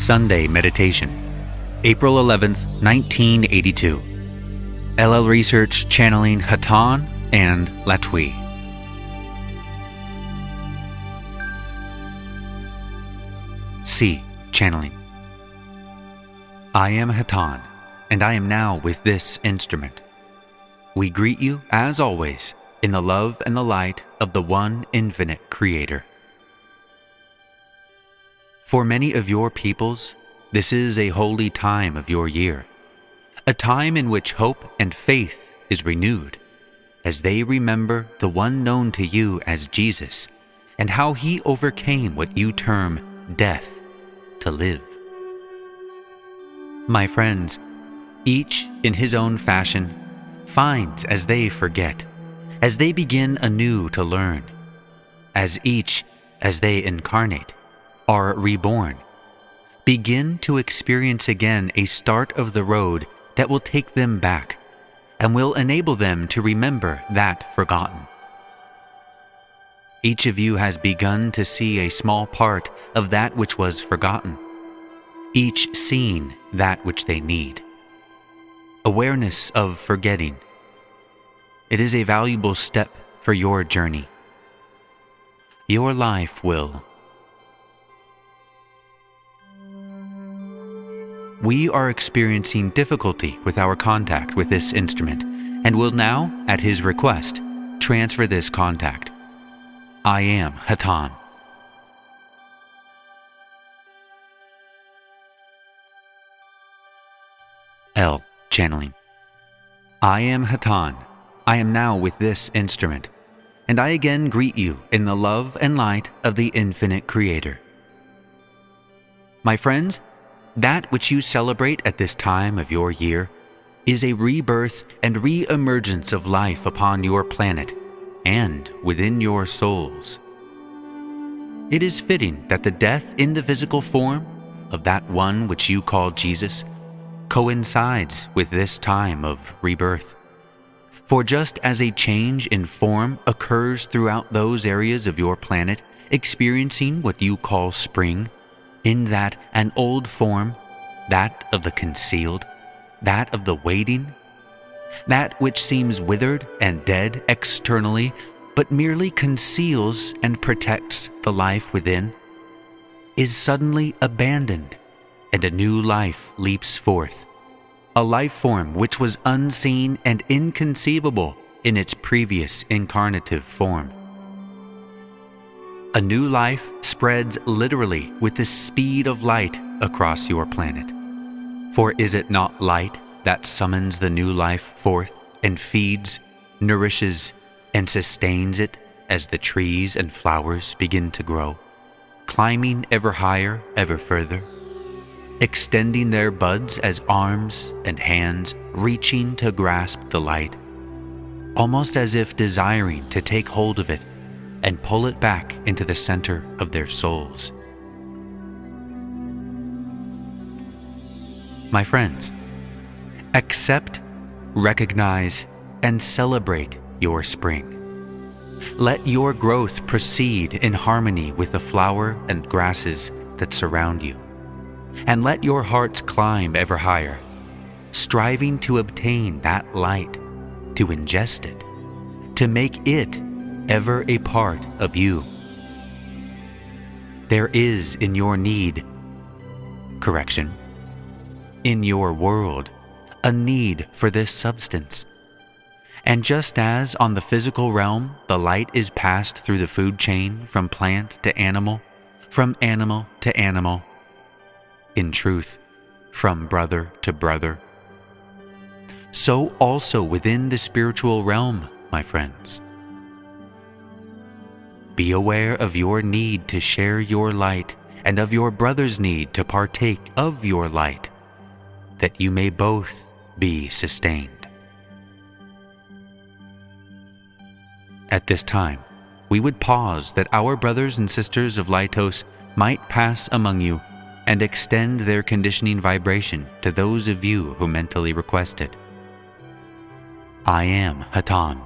Sunday Meditation, April 11th, 1982. LL Research channeling Hatonn and Latwii. C. Channeling. I am Hatonn, and I am now with this instrument. We greet you, as always, in the love and the light of the one infinite Creator. For many of your peoples, this is a holy time of your year, a time in which hope and faith is renewed, as they remember the one known to you as Jesus, and how he overcame what you term death to live. My friends, each in his own fashion finds as they forget, as they begin anew to learn, as each, as they incarnate, are reborn, begin to experience again a start of the road that will take them back and will enable them to remember that forgotten. Each of you has begun to see a small part of that which was forgotten, each seeing that which they need. Awareness of forgetting. It is a valuable step for your journey. Your life will. We are experiencing difficulty with our contact with this instrument and will now, at his request, transfer this contact. I am Hatonn. L. Channeling. I am Hatonn. I am now with this instrument, and I again greet you in the love and light of the infinite Creator. My friends, that which you celebrate at this time of your year is a rebirth and re-emergence of life upon your planet and within your souls. It is fitting that the death in the physical form of that one which you call Jesus coincides with this time of rebirth. For just as a change in form occurs throughout those areas of your planet experiencing what you call spring, in that an old form, that of the concealed, that of the waiting, that which seems withered and dead externally, but merely conceals and protects the life within, is suddenly abandoned, and a new life leaps forth, a life form which was unseen and inconceivable in its previous incarnative form. A new life spreads literally with the speed of light across your planet. For is it not light that summons the new life forth and feeds, nourishes, and sustains it as the trees and flowers begin to grow, climbing ever higher, ever further, extending their buds as arms and hands reaching to grasp the light, almost as if desiring to take hold of it and pull it back into the center of their souls. My friends, accept, recognize, and celebrate your spring. Let your growth proceed in harmony with the flower and grasses that surround you, and let your hearts climb ever higher, striving to obtain that light, to ingest it, to make it ever a part of you. There is in your need, in your world, a need for this substance. And just as on the physical realm the light is passed through the food chain from plant to animal, from animal to animal, in truth, from brother to brother, so also within the spiritual realm, my friends. Be aware of your need to share your light and of your brother's need to partake of your light, that you may both be sustained. At this time, we would pause that our brothers and sisters of Lightos might pass among you and extend their conditioning vibration to those of you who mentally request it. I am Hatonn.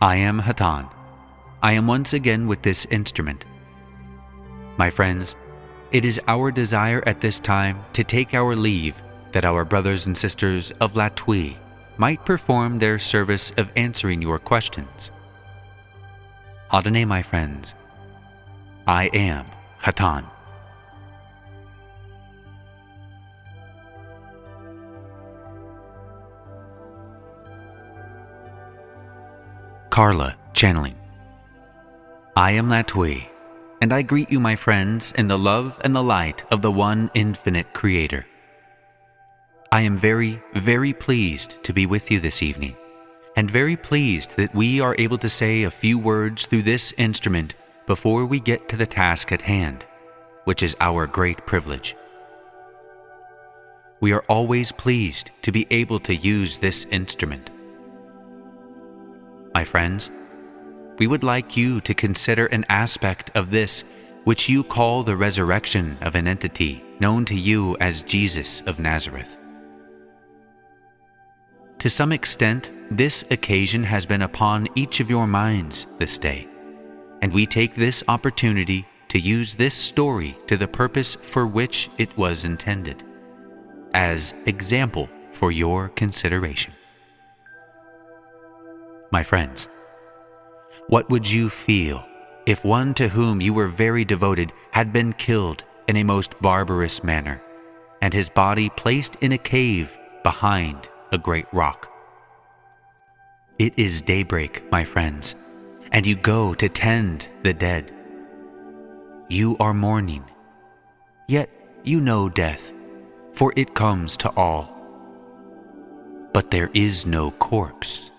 I am Hatonn. I am once again with this instrument. My friends, it is our desire at this time to take our leave that our brothers and sisters of Latwii might perform their service of answering your questions. Adonai, my friends, I am Hatonn. Carla channeling. I am Latwii, and I greet you, my friends, in the love and the light of the one infinite Creator. I am very, very pleased to be with you this evening, and very pleased that we are able to say a few words through this instrument before we get to the task at hand, which is our great privilege. We are always pleased to be able to use this instrument. My friends, we would like you to consider an aspect of this which you call the resurrection of an entity known to you as Jesus of Nazareth. To some extent, this occasion has been upon each of your minds this day, and we take this opportunity to use this story to the purpose for which it was intended, as example for your consideration. My friends, what would you feel if one to whom you were very devoted had been killed in a most barbarous manner, and his body placed in a cave behind a great rock? It is daybreak, my friends, and you go to tend the dead. You are mourning, yet you know death, for it comes to all. But there is no corpse.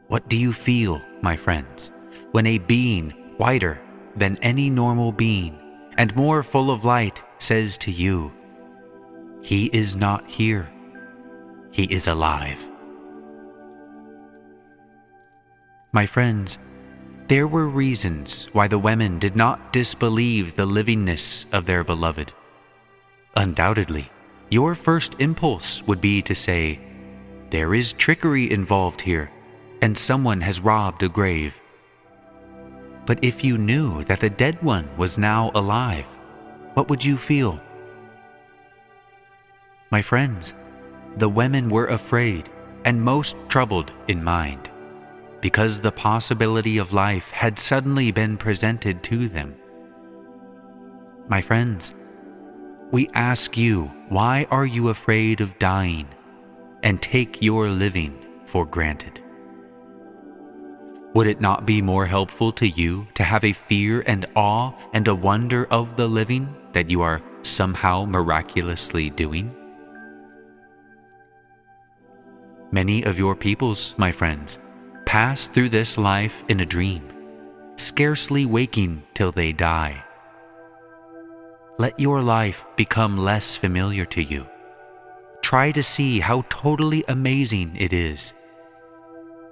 What do you feel, my friends, when a being whiter than any normal being and more full of light says to you, "He is not here. He is alive"? My friends, there were reasons why the women did not disbelieve the livingness of their beloved. Undoubtedly, your first impulse would be to say, "There is trickery involved here, and someone has robbed a grave." But if you knew that the dead one was now alive, what would you feel? My friends, the women were afraid and most troubled in mind, because the possibility of life had suddenly been presented to them. My friends, we ask you, why are you afraid of dying and take your living for granted? Would it not be more helpful to you to have a fear and awe and a wonder of the living that you are somehow miraculously doing? Many of your peoples, my friends, pass through this life in a dream, scarcely waking till they die. Let your life become less familiar to you. Try to see how totally amazing it is.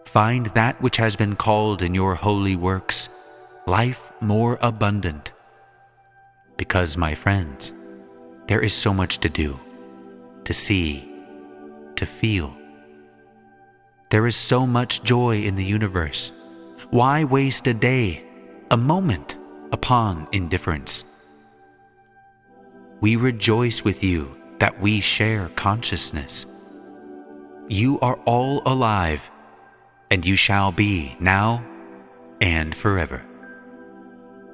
Find that which has been called in your holy works life more abundant. Because, my friends, there is so much to do, to see, to feel. There is so much joy in the universe. Why waste a day, a moment, upon indifference? We rejoice with you that we share consciousness. You are all alive, and you shall be now and forever.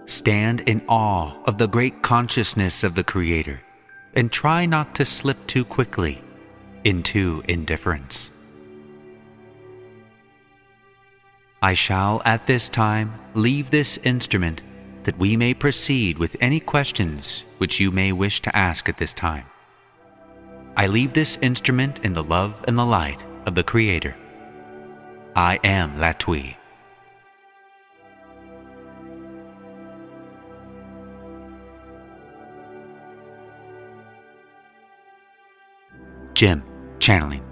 Stand in awe of the great consciousness of the Creator, and try not to slip too quickly into indifference. I shall at this time leave this instrument that we may proceed with any questions which you may wish to ask at this time. I leave this instrument in the love and the light of the Creator. I am Latwii. Jim, channeling.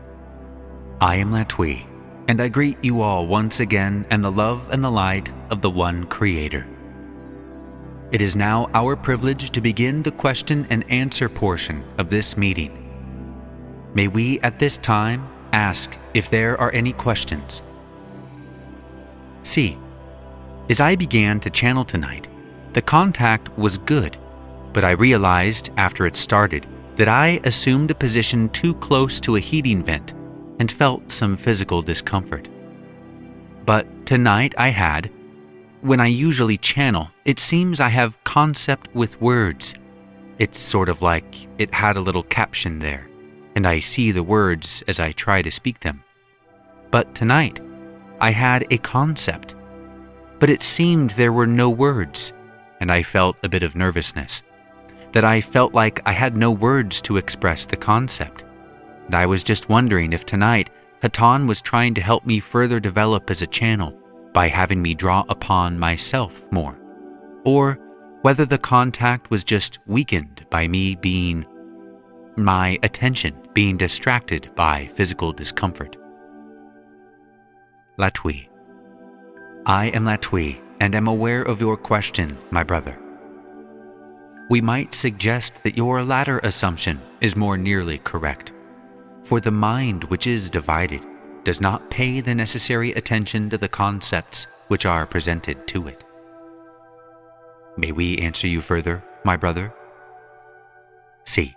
I am Latwii, and I greet you all once again in the love and the light of the one Creator. It is now our privilege to begin the question and answer portion of this meeting. May we at this time ask if there are any questions. See, as I began to channel tonight, the contact was good, but I realized after it started that I assumed a position too close to a heating vent and felt some physical discomfort. But tonight I had, when I usually channel, it seems I have concept with words. It's sort of like it had a little caption there, and I see the words as I try to speak them. But tonight, I had a concept, but it seemed there were no words, and I felt a bit of nervousness, that I felt like I had no words to express the concept. And I was just wondering if tonight Hatonn was trying to help me further develop as a channel by having me draw upon myself more, or whether the contact was just weakened by my attention being distracted by physical discomfort. Latwii. I am Latwii and am aware of your question, my brother. We might suggest that your latter assumption is more nearly correct, for the mind which is divided does not pay the necessary attention to the concepts which are presented to it. May we answer you further, my brother? C.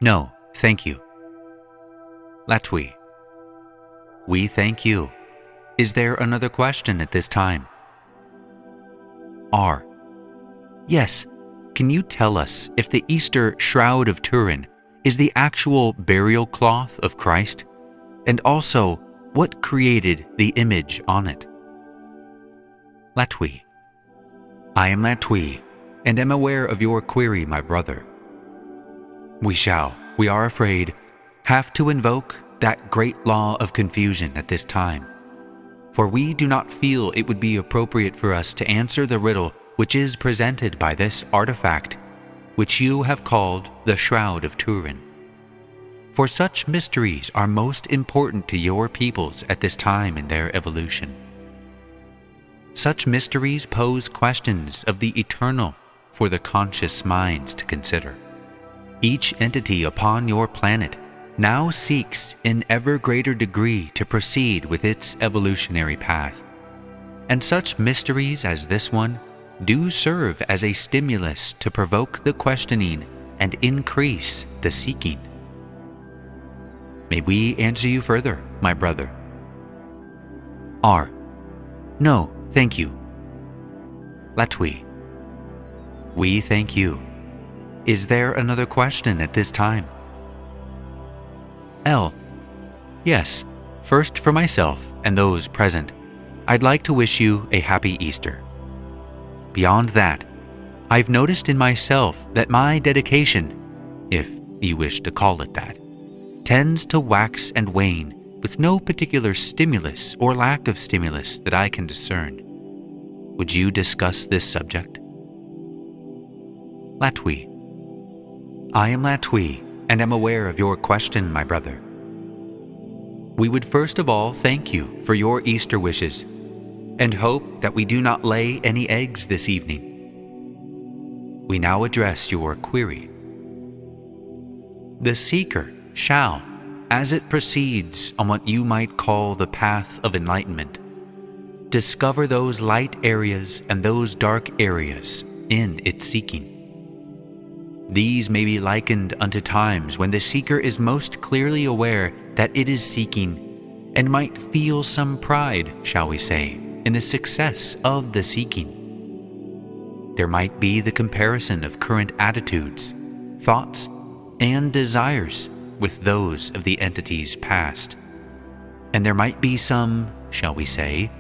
No, thank you. Latwii. We thank you. Is there another question at this time? R. Yes. Can you tell us if the Easter Shroud of Turin is the actual burial cloth of Christ? And also, what created the image on it? Latwii. I am Latwii, and am aware of your query, my brother. We are afraid, have to invoke that great law of confusion at this time, for we do not feel it would be appropriate for us to answer the riddle which is presented by this artifact, which you have called the Shroud of Turin. For such mysteries are most important to your peoples at this time in their evolution. Such mysteries pose questions of the eternal for the conscious minds to consider. Each entity upon your planet now seeks in ever greater degree to proceed with its evolutionary path. And such mysteries as this one do serve as a stimulus to provoke the questioning and increase the seeking. May we answer you further, my brother? R. No, thank you. Latwii. We thank you. Is there another question at this time? L. Yes. First, for myself and those present, I'd like to wish you a happy Easter. Beyond that, I've noticed in myself that my dedication, if you wish to call it that, tends to wax and wane with no particular stimulus or lack of stimulus that I can discern. Would you discuss this subject? Latwii. I am Latwii and am aware of your question, my brother. We would first of all thank you for your Easter wishes and hope that we do not lay any eggs this evening. We now address your query. The seeker shall, as it proceeds on what you might call the path of enlightenment, discover those light areas and those dark areas in its seeking. These may be likened unto times when the seeker is most clearly aware that it is seeking and might feel some pride, shall we say, in the success of the seeking. There might be the comparison of current attitudes, thoughts, and desires with those of the entities past. And there might be some, shall we say,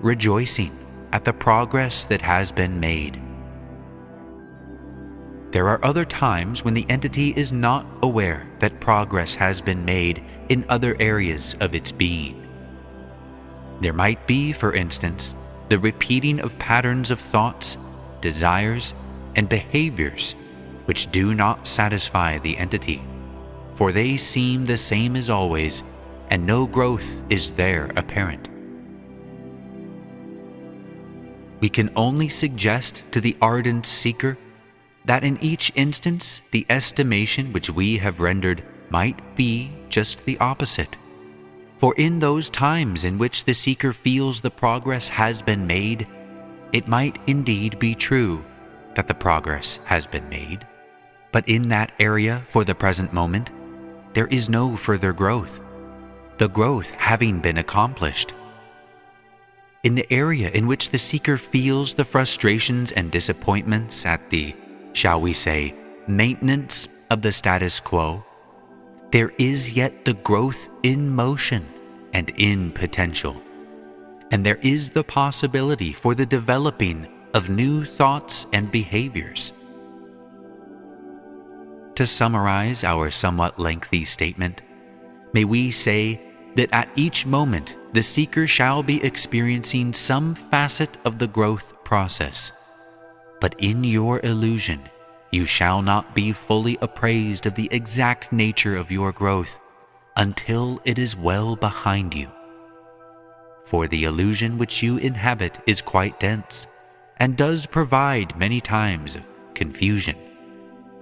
rejoicing at the progress that has been made. There are other times when the entity is not aware that progress has been made in other areas of its being. There might be, for instance, the repeating of patterns of thoughts, desires, and behaviors which do not satisfy the entity, for they seem the same as always, and no growth is there apparent. We can only suggest to the ardent seeker that in each instance the estimation which we have rendered might be just the opposite, For in those times in which the seeker feels the progress has been made, it might indeed be true that the progress has been made, but in that area for the present moment, there is no further growth, the growth having been accomplished. In the area in which the seeker feels the frustrations and disappointments at the, shall we say, maintenance of the status quo, there is yet the growth in motion and in potential, and there is the possibility for the developing of new thoughts and behaviors. To summarize our somewhat lengthy statement, may we say that at each moment the seeker shall be experiencing some facet of the growth process, but in your illusion you shall not be fully appraised of the exact nature of your growth until it is well behind you. For the illusion which you inhabit is quite dense, and does provide many times of confusion,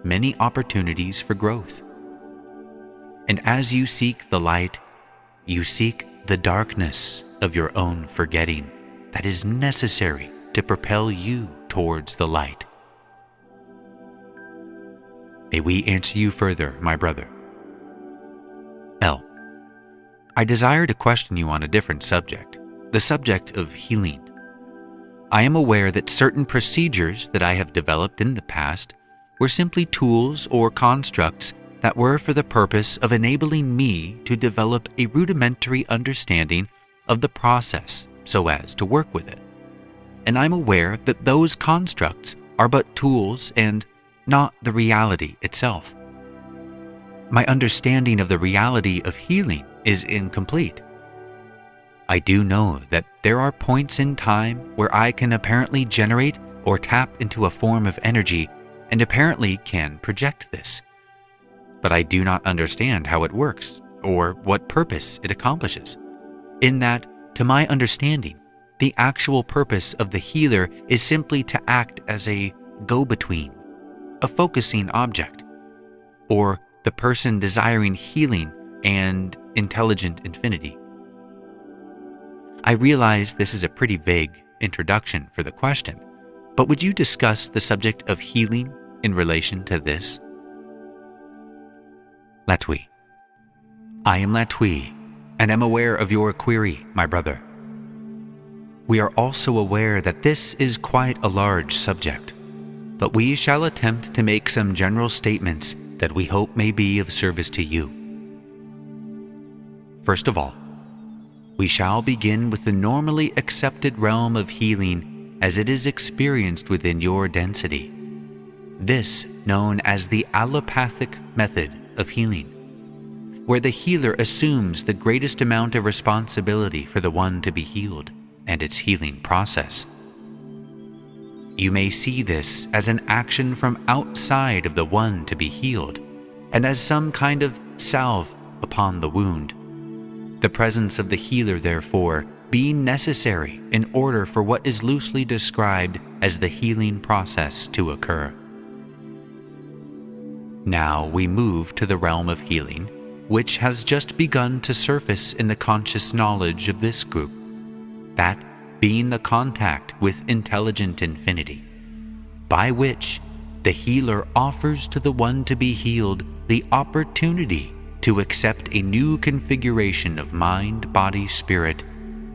many opportunities for growth. And as you seek the light, you seek the darkness of your own forgetting that is necessary to propel you towards the light. May we answer you further, my brother. L. I desire to question you on a different subject, the subject of healing. I am aware that certain procedures that I have developed in the past were simply tools or constructs that were for the purpose of enabling me to develop a rudimentary understanding of the process so as to work with it. And I'm aware that those constructs are but tools and not the reality itself. My understanding of the reality of healing is incomplete. I do know that there are points in time where I can apparently generate or tap into a form of energy and apparently can project this. But I do not understand how it works or what purpose it accomplishes. In that, to my understanding, the actual purpose of the healer is simply to act as a go-between, a focusing object, or the person desiring healing and intelligent infinity. I realize this is a pretty vague introduction for the question, but would you discuss the subject of healing in relation to this? Latwii. I am Latwii, and am aware of your query, my brother. We are also aware that this is quite a large subject, but we shall attempt to make some general statements that we hope may be of service to you. First of all, we shall begin with the normally accepted realm of healing as it is experienced within your density. This known as the allopathic method of healing, where the healer assumes the greatest amount of responsibility for the one to be healed and its healing process. You may see this as an action from outside of the one to be healed, and as some kind of salve upon the wound. The presence of the healer, therefore, being necessary in order for what is loosely described as the healing process to occur. Now we move to the realm of healing, which has just begun to surface in the conscious knowledge of this group, that being the contact with intelligent infinity, by which the healer offers to the one to be healed the opportunity to accept a new configuration of mind, body, spirit,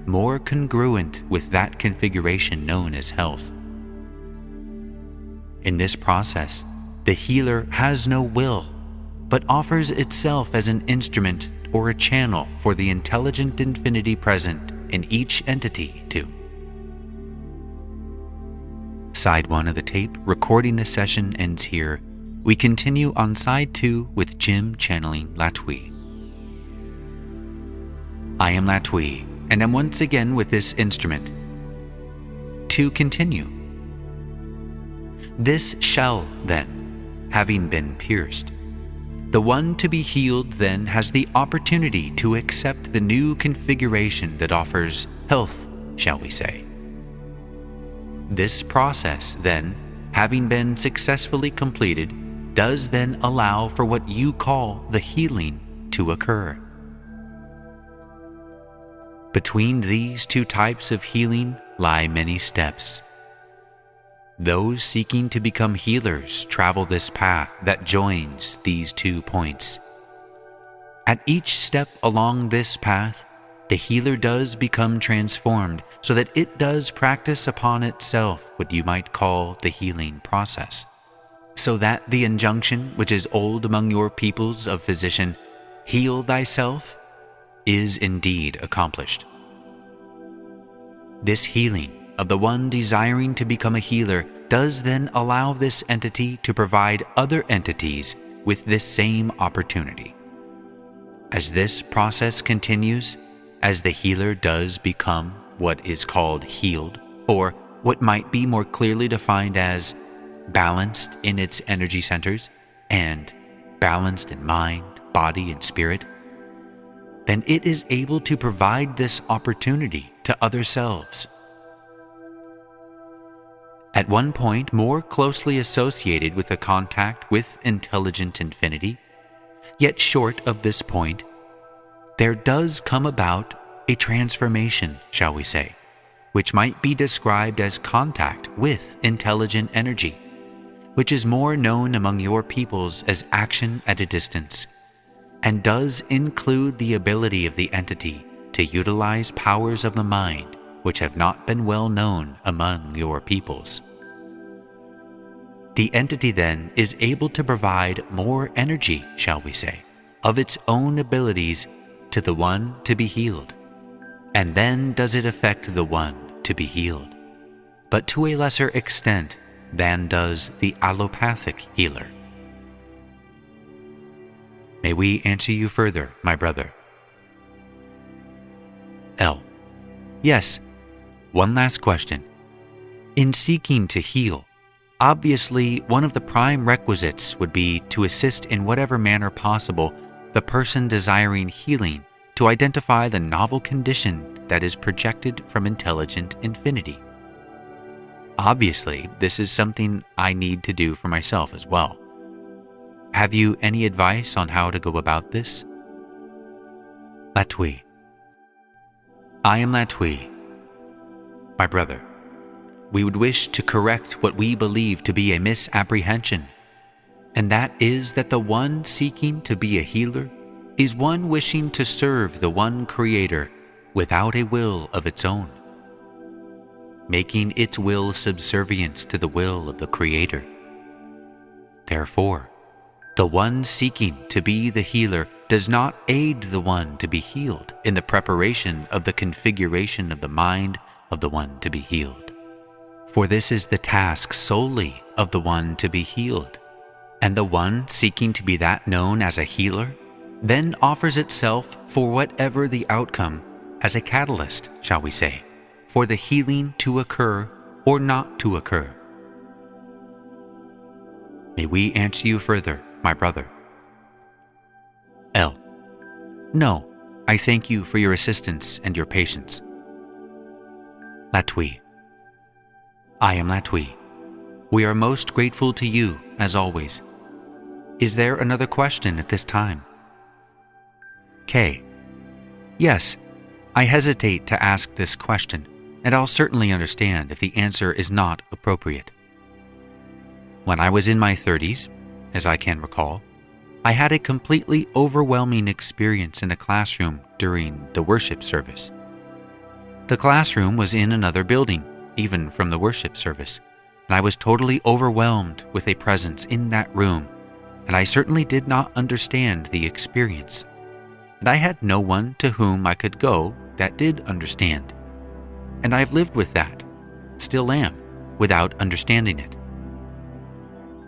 more congruent with that configuration known as health. In this process, the healer has no will, but offers itself as an instrument or a channel for the intelligent infinity present in each entity to. Side 1 of the tape recording the session ends here. We continue on side 2 with Jim channeling Latwii. I am Latwii, and am once again with this instrument. To continue. This shell, then, having been pierced, the one to be healed then has the opportunity to accept the new configuration that offers health, shall we say. This process, then, having been successfully completed, does then allow for what you call the healing to occur. Between these two types of healing lie many steps. Those seeking to become healers travel this path that joins these 2 points. At each step along this path, the healer does become transformed so that it does practice upon itself what you might call the healing process, so that the injunction which is old among your peoples of physician, heal thyself, is indeed accomplished. This healing of the one desiring to become a healer does then allow this entity to provide other entities with this same opportunity. As this process continues, as the healer does become what is called healed, or what might be more clearly defined as balanced in its energy centers and balanced in mind, body, and spirit, then it is able to provide this opportunity to other selves. At one point more closely associated with a contact with intelligent infinity, yet short of this point, there does come about a transformation, shall we say, which might be described as contact with intelligent energy, which is more known among your peoples as action at a distance, and does include the ability of the entity to utilize powers of the mind which have not been well known among your peoples. The entity then is able to provide more energy, shall we say, of its own abilities to the one to be healed, and then does it affect the one to be healed, but to a lesser extent than does the allopathic healer. May we answer you further, my brother? L. Yes. One last question. In seeking to heal, obviously one of the prime requisites would be to assist in whatever manner possible the person desiring healing to identify the novel condition that is projected from intelligent infinity. Obviously, this is something I need to do for myself as well. Have you any advice on how to go about this? Latwii. I am Latwii. My brother, we would wish to correct what we believe to be a misapprehension, and that is that the one seeking to be a healer is one wishing to serve the one Creator without a will of its own, making its will subservient to the will of the Creator. Therefore, the one seeking to be the healer does not aid the one to be healed in the preparation of the configuration of the mind of the one to be healed. For this is the task solely of the one to be healed, and the one seeking to be that known as a healer then offers itself for whatever the outcome as a catalyst, shall we say, for the healing to occur or not to occur. May we answer you further, my brother? L. No, I thank you for your assistance and your patience. Latwii. I am Latwii. We are most grateful to you, as always. Is there another question at this time? K. Yes, I hesitate to ask this question, and I'll certainly understand if the answer is not appropriate. When I was in my 30s, as I can recall, I had a completely overwhelming experience in a classroom during the worship service. The classroom was in another building, even from the worship service, and I was totally overwhelmed with a presence in that room, and I certainly did not understand the experience. And I had no one to whom I could go that did understand. And I've lived with that, still am, without understanding it.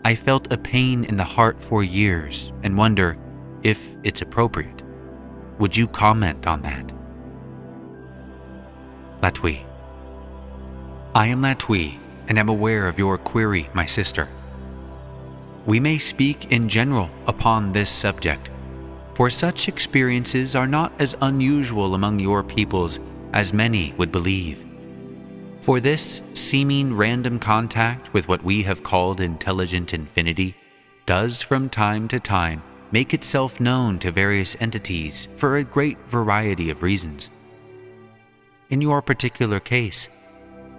I felt a pain in the heart for years and wonder if it's appropriate. Would you comment on that? Latwii. I am Latwii and am aware of your query, my sister. We may speak in general upon this subject, for such experiences are not as unusual among your peoples as many would believe. For this seeming random contact with what we have called intelligent infinity does from time to time make itself known to various entities for a great variety of reasons. In your particular case,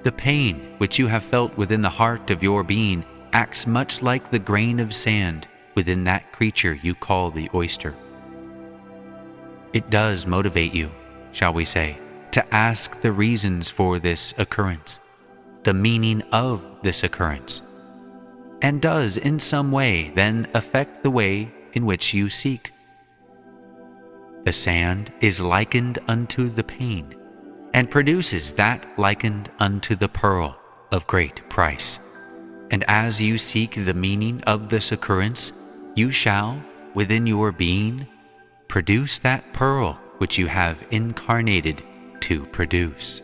the pain which you have felt within the heart of your being acts much like the grain of sand within that creature you call the oyster. It does motivate you, shall we say, to ask the reasons for this occurrence, the meaning of this occurrence, and does in some way then affect the way in which you seek. The sand is likened unto the pain, and produces that likened unto the pearl of great price. And as you seek the meaning of this occurrence, you shall, within your being, produce that pearl which you have incarnated to produce.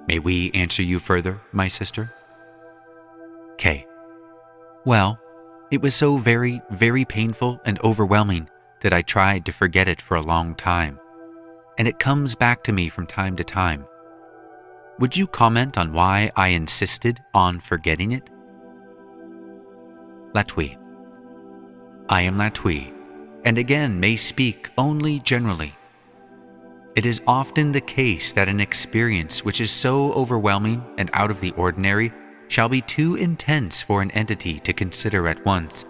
May we answer you further, my sister? K. Well, it was so very, very painful and overwhelming that I tried to forget it for a long time, and it comes back to me from time to time. Would you comment on why I insisted on forgetting it? Latwii. I am Latwii, and again may speak only generally. It is often the case that an experience which is so overwhelming and out of the ordinary shall be too intense for an entity to consider at once,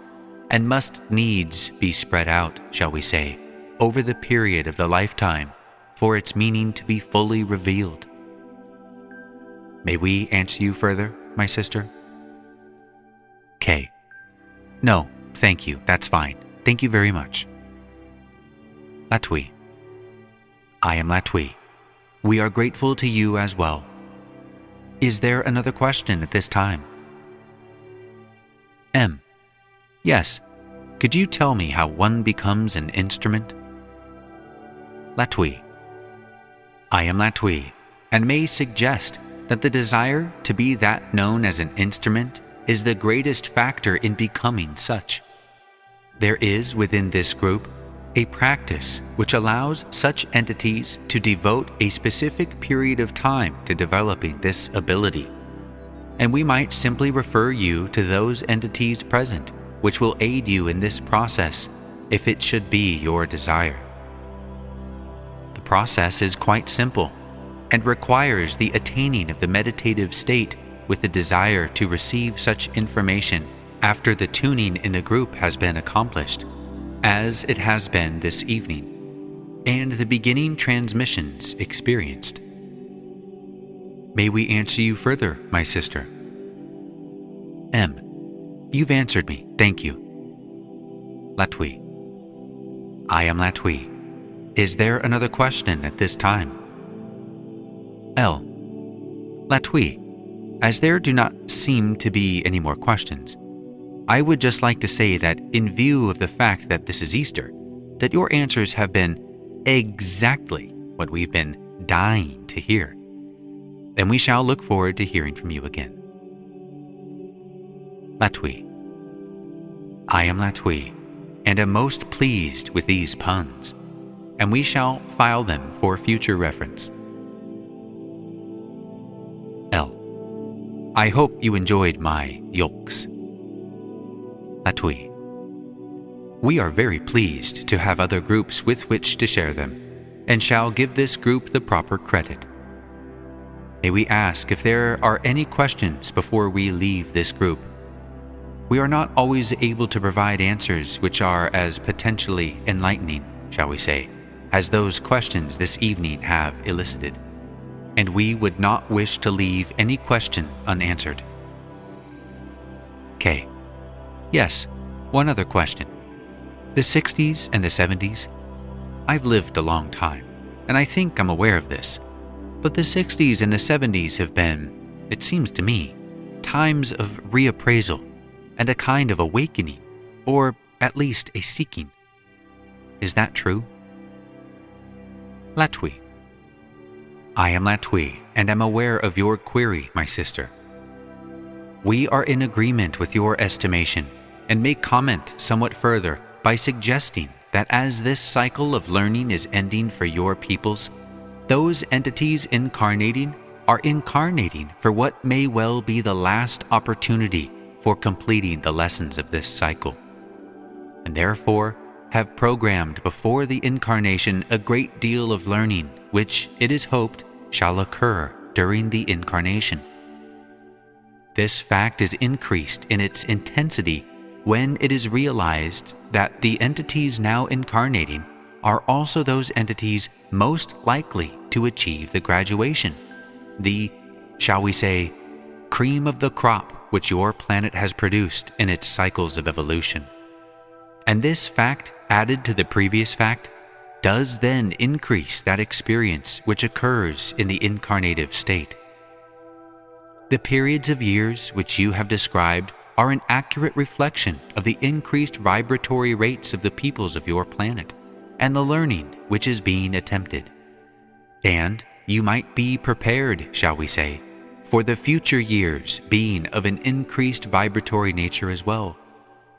and must needs be spread out, shall we say, over the period of the lifetime for its meaning to be fully revealed. May we answer you further, my sister? K. No, thank you, that's fine. Thank you very much. Latwii. I am Latwii. We are grateful to you as well. Is there another question at this time? M. Yes. Could you tell me how one becomes an instrument? Latwii. I am Latwii, and may suggest that the desire to be that known as an instrument is the greatest factor in becoming such. There is within this group a practice which allows such entities to devote a specific period of time to developing this ability, and we might simply refer you to those entities present which will aid you in this process if it should be your desire. The process is quite simple and requires the attaining of the meditative state with the desire to receive such information after the tuning in a group has been accomplished, as it has been this evening, and the beginning transmissions experienced. May we answer you further, my sister? M. You've answered me, thank you. Latwii. I am Latwii. Is there another question at this time? L. Latwii, as there do not seem to be any more questions, I would just like to say that in view of the fact that this is Easter, that your answers have been exactly what we've been dying to hear. And we shall look forward to hearing from you again. Latwii. I am Latwii, and am most pleased with these puns, and we shall file them for future reference. L. I hope you enjoyed my yolks. Latwii. We are very pleased to have other groups with which to share them, and shall give this group the proper credit. May we ask if there are any questions before we leave this group? We are not always able to provide answers which are as potentially enlightening, shall we say, as those questions this evening have elicited, and we would not wish to leave any question unanswered. K. Yes, one other question. The 60s and the 70s? I've lived a long time, and I think I'm aware of this, but the 60s and the 70s have been, it seems to me, times of reappraisal and a kind of awakening, or at least a seeking. Is that true? Latwii. I am Latwii, and am aware of your query, my sister. We are in agreement with your estimation, and may comment somewhat further by suggesting that as this cycle of learning is ending for your peoples, those entities incarnating are incarnating for what may well be the last opportunity for completing the lessons of this cycle. And therefore, have programmed before the incarnation a great deal of learning, which it is hoped shall occur during the incarnation. This fact is increased in its intensity when it is realized that the entities now incarnating are also those entities most likely to achieve the graduation, the, shall we say, cream of the crop which your planet has produced in its cycles of evolution. And this fact, added to the previous fact, does then increase that experience which occurs in the incarnative state. The periods of years which you have described are an accurate reflection of the increased vibratory rates of the peoples of your planet and the learning which is being attempted. And you might be prepared, shall we say, for the future years being of an increased vibratory nature as well,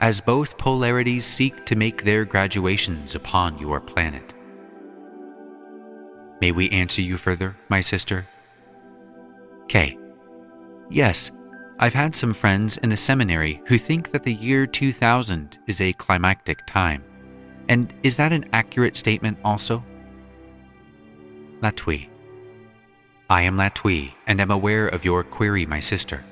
as both polarities seek to make their graduations upon your planet. May we answer you further, my sister? K. Yes, I've had some friends in the seminary who think that the year 2000 is a climactic time. And is that an accurate statement also? Latwii. I am Latwii and am aware of your query, my sister.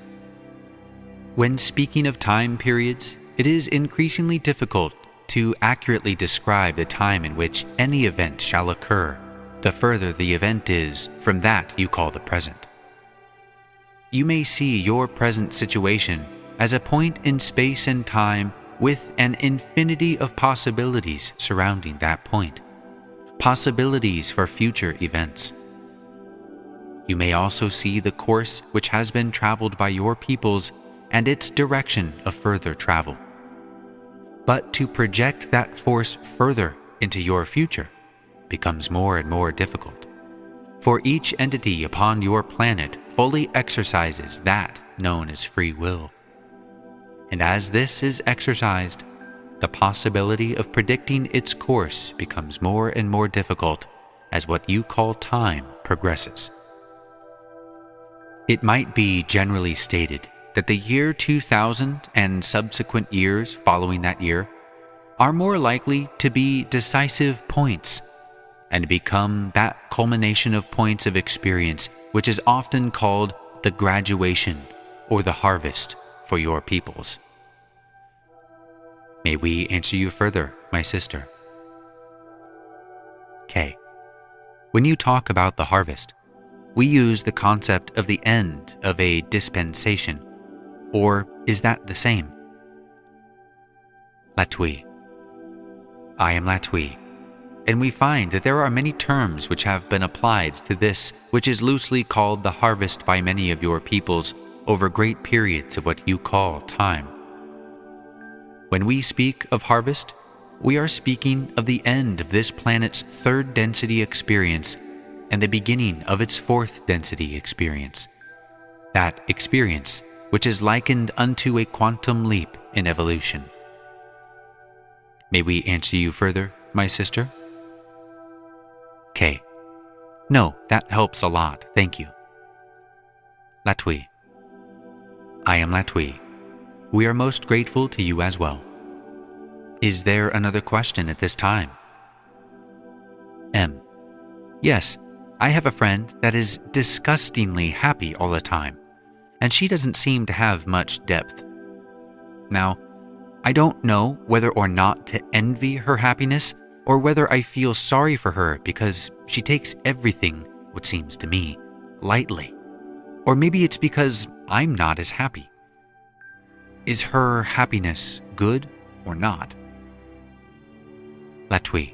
When speaking of time periods, it is increasingly difficult to accurately describe the time in which any event shall occur, the further the event is from that you call the present. You may see your present situation as a point in space and time with an infinity of possibilities surrounding that point, possibilities for future events. You may also see the course which has been traveled by your peoples and its direction of further travel. But to project that force further into your future becomes more and more difficult, for each entity upon your planet fully exercises that known as free will. And as this is exercised, the possibility of predicting its course becomes more and more difficult as what you call time progresses. It might be generally stated that the year 2000 and subsequent years following that year are more likely to be decisive points and become that culmination of points of experience which is often called the graduation or the harvest for your peoples. May we answer you further, my sister? K. When you talk about the harvest, we use the concept of the end of a dispensation, or is that the same? Latwii. I am Latwii, and we find that there are many terms which have been applied to this which is loosely called the harvest by many of your peoples over great periods of what you call time. When we speak of harvest, we are speaking of the end of this planet's third density experience and the beginning of its fourth density experience. That experience which is likened unto a quantum leap in evolution. May we answer you further, my sister? K. No, that helps a lot, thank you. Latwii. I am Latwii. We are most grateful to you as well. Is there another question at this time? M. Yes, I have a friend that is disgustingly happy all the time, and she doesn't seem to have much depth. Now, I don't know whether or not to envy her happiness or whether I feel sorry for her because she takes everything, what seems to me, lightly. Or maybe it's because I'm not as happy. Is her happiness good or not? Latwii.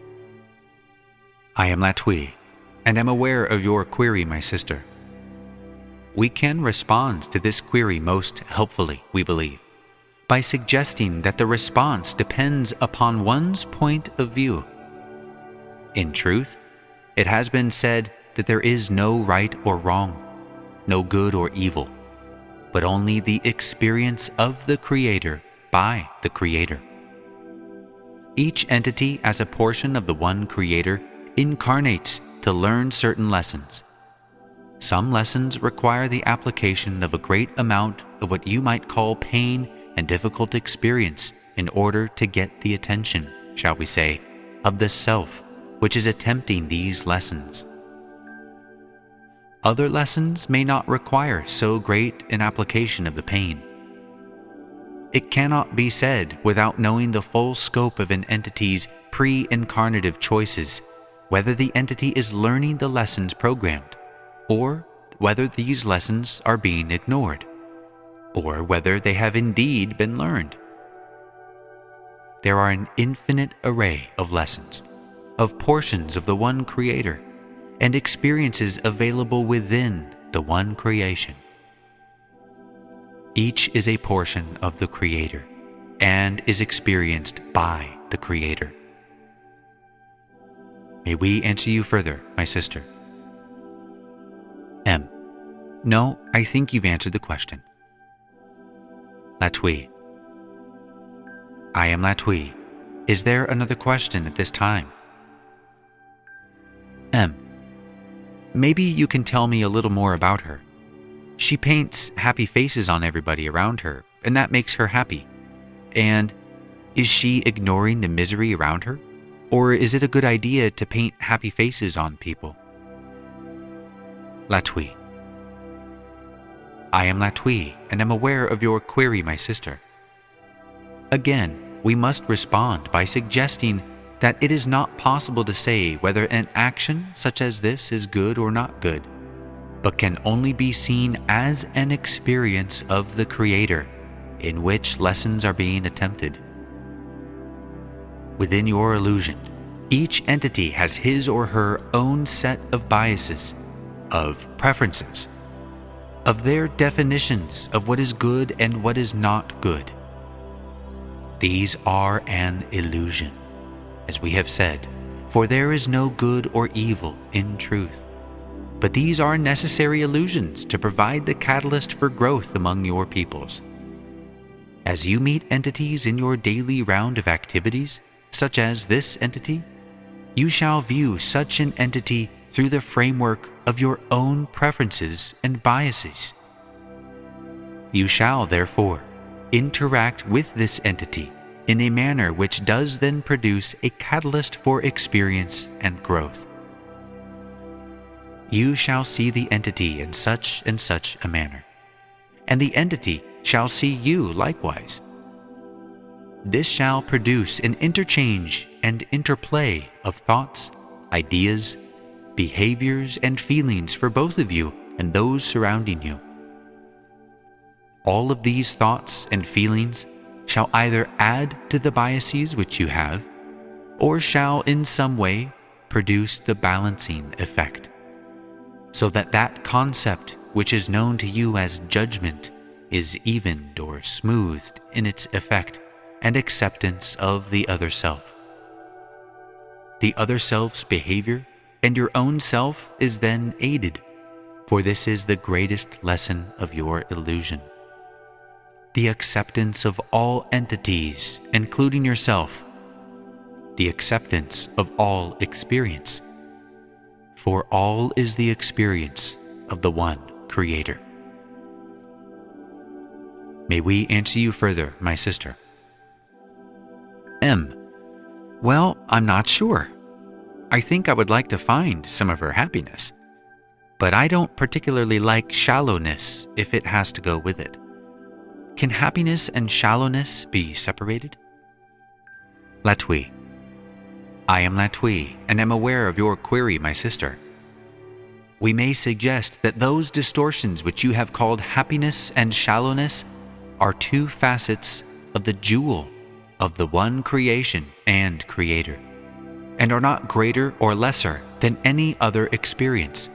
I am Latwii, and am aware of your query, my sister. We can respond to this query most helpfully, we believe, by suggesting that the response depends upon one's point of view. In truth, it has been said that there is no right or wrong, no good or evil, but only the experience of the Creator by the Creator. Each entity as a portion of the one Creator incarnates to learn certain lessons. Some lessons require the application of a great amount of what you might call pain and difficult experience in order to get the attention, shall we say, of the self which is attempting these lessons. Other lessons may not require so great an application of the pain. It cannot be said without knowing the full scope of an entity's pre-incarnative choices whether the entity is learning the lessons programmed, or whether these lessons are being ignored, or whether they have indeed been learned. There are an infinite array of lessons, of portions of the one Creator, and experiences available within the one creation. Each is a portion of the Creator and is experienced by the Creator. May we answer you further, my sister? M. No, I think you've answered the question. Latwii. I am Latwii. Is there another question at this time? M. Maybe you can tell me a little more about her. She paints happy faces on everybody around her, and that makes her happy. And is she ignoring the misery around her? Or is it a good idea to paint happy faces on people? Latwii. I am Latwii, and am aware of your query, my sister. Again, we must respond by suggesting that it is not possible to say whether an action such as this is good or not good, but can only be seen as an experience of the Creator in which lessons are being attempted. Within your illusion, each entity has his or her own set of biases, of preferences, of their definitions of what is good and what is not good. These are an illusion, as we have said, for there is no good or evil in truth. But these are necessary illusions to provide the catalyst for growth among your peoples. As you meet entities in your daily round of activities, such as this entity, you shall view such an entity through the framework of your own preferences and biases. You shall, therefore, interact with this entity in a manner which does then produce a catalyst for experience and growth. You shall see the entity in such and such a manner, and the entity shall see you likewise. This shall produce an interchange and interplay of thoughts, ideas, behaviors, and feelings for both of you and those surrounding you. All of these thoughts and feelings shall either add to the biases which you have, or shall in some way produce the balancing effect, so that that concept which is known to you as judgment is evened or smoothed in its effect and acceptance of the other self. The other self's behavior and your own self is then aided, for this is the greatest lesson of your illusion. The acceptance of all entities, including yourself. The acceptance of all experience. For all is the experience of the one Creator. May we answer you further, my sister? M. Well, I'm not sure. I think I would like to find some of her happiness, but I don't particularly like shallowness if it has to go with it. Can happiness and shallowness be separated? Latwii. I am Latwii, and am aware of your query, my sister. We may suggest that those distortions which you have called happiness and shallowness are two facets of the jewel of the one creation and Creator, and are not greater or lesser than any other experience.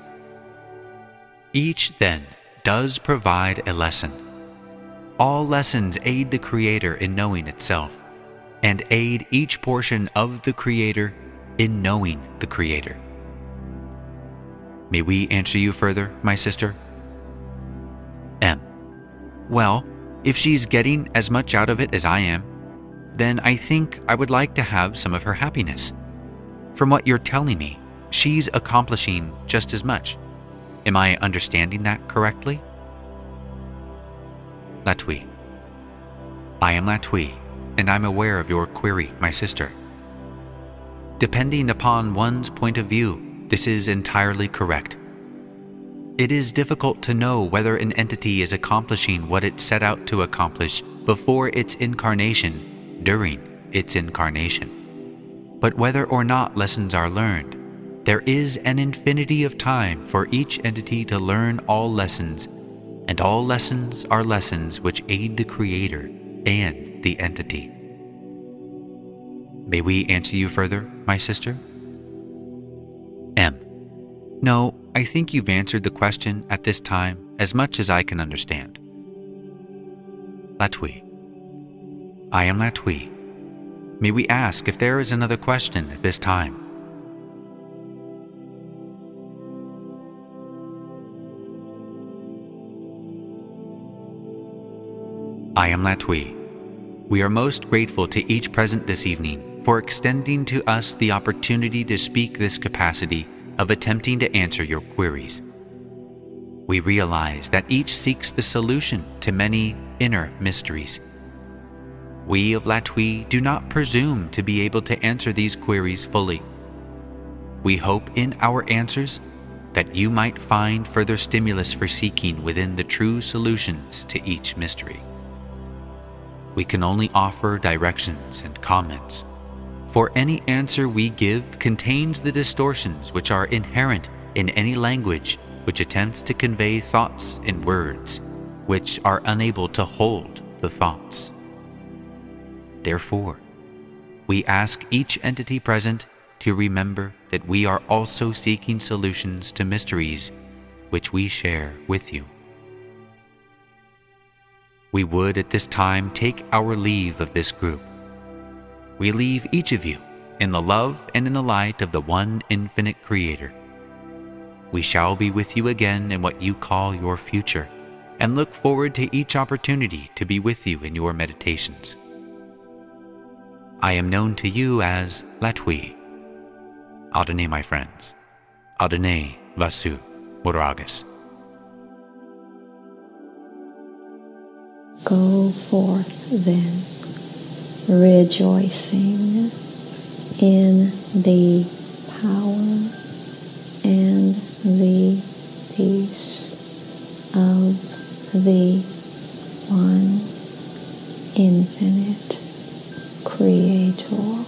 Each, then, does provide a lesson. All lessons aid the Creator in knowing itself, and aid each portion of the Creator in knowing the Creator. May we answer you further, my sister? M. Well, if she's getting as much out of it as I am, then I think I would like to have some of her happiness. From what you're telling me, she's accomplishing just as much. Am I understanding that correctly? Latwii. I am Latwii, and I'm aware of your query, my sister. Depending upon one's point of view, this is entirely correct. It is difficult to know whether an entity is accomplishing what it set out to accomplish before its incarnation, during its incarnation. But whether or not lessons are learned, there is an infinity of time for each entity to learn all lessons, and all lessons are lessons which aid the Creator and the entity. May we answer you further, my sister? M. No, I think you've answered the question at this time as much as I can understand. Latwii. I am Latwii. May we ask if there is another question at this time? I am Latwii. We are most grateful to each present this evening for extending to us the opportunity to speak this capacity of attempting to answer your queries. We realize that each seeks the solution to many inner mysteries. We of Latwii do not presume to be able to answer these queries fully. We hope in our answers that you might find further stimulus for seeking within the true solutions to each mystery. We can only offer directions and comments, for any answer we give contains the distortions which are inherent in any language which attempts to convey thoughts in words which are unable to hold the thoughts. Therefore, we ask each entity present to remember that we are also seeking solutions to mysteries which we share with you. We would at this time take our leave of this group. We leave each of you in the love and in the light of the one infinite Creator. We shall be with you again in what you call your future, and look forward to each opportunity to be with you in your meditations. I am known to you as Latwii. Adonai, my friends. Adonai Vasu Moragas. Go forth then, rejoicing in the power and the peace of the one infinite Creator.